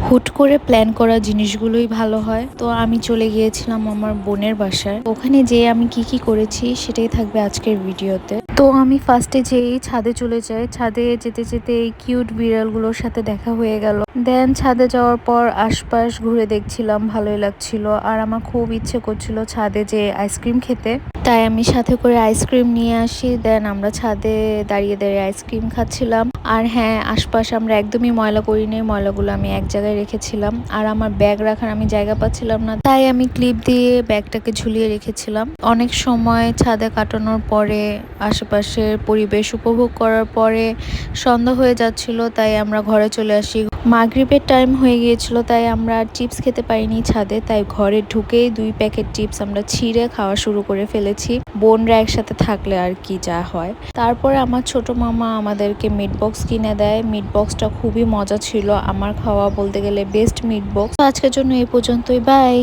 হুট করে প্ল্যান করা জিনিসগুলোই ভালো হয়। তো আমি চলে গিয়েছিলাম আমার বোনের বাসায়। ওখানে যেয়ে আমি কি কি করেছি সেটাই থাকবে আজকের ভিডিওতে। তো আমি ফার্স্টে যেই ছাদে চলে যাই। ছাদে যেতে যেতে এই কিউট বিড়ালগুলোর সাথে দেখা হয়ে গেল। দেন ছাদে যাওয়ার পর আশপাশ ঘুরে দেখছিলাম, ভালোই লাগছিল। আর আমার খুব ইচ্ছে করছিল ছাদে যে আইসক্রিম খেতে, তাই আমি সাথে করে আইসক্রিম নিয়ে আসি। দেন আমরা ছাদে দাঁড়িয়ে দাঁড়িয়ে আইসক্রিম খাচ্ছিলাম। আর হ্যাঁ, আশপাশ আমরা একদমই ময়লা করিনি, ময়লাগুলো আমি এক জায়গায় রেখেছিলাম। আর আমার ব্যাগ রাখার আমি জায়গা পাচ্ছিলাম না, তাই আমি ক্লিপ দিয়ে ব্যাগটাকে ঝুলিয়ে রেখেছিলাম। অনেক সময় ছাদে কাটানোর পরে, আশেপাশের পরিবেশ উপভোগ করার পরে সন্ধ্যা হয়ে যাচ্ছিল, তাই আমরা ঘরে চলে আসি। মাগরিবের টাইম হয়ে গিয়েছিল, তাই আমরা চিপস খেতে পারিনি ছাদে, তাই ঘরে ঢুকেই 2 প্যাকেট চিপস আমরা ছিঁড়ে খাওয়া শুরু করে ফেলেছি। বোনরা একসাথে থাকলে আর কি যা হয়। তারপরে আমার ছোট মামা আমাদেরকে মিট বক্স কিনে দেয়। মিট বক্সটা খুবই মজা ছিল, আমার খাওয়া বলতে গেলে বেস্ট মিট বক্স। আজকের জন্য এই পর্যন্তই, বাই।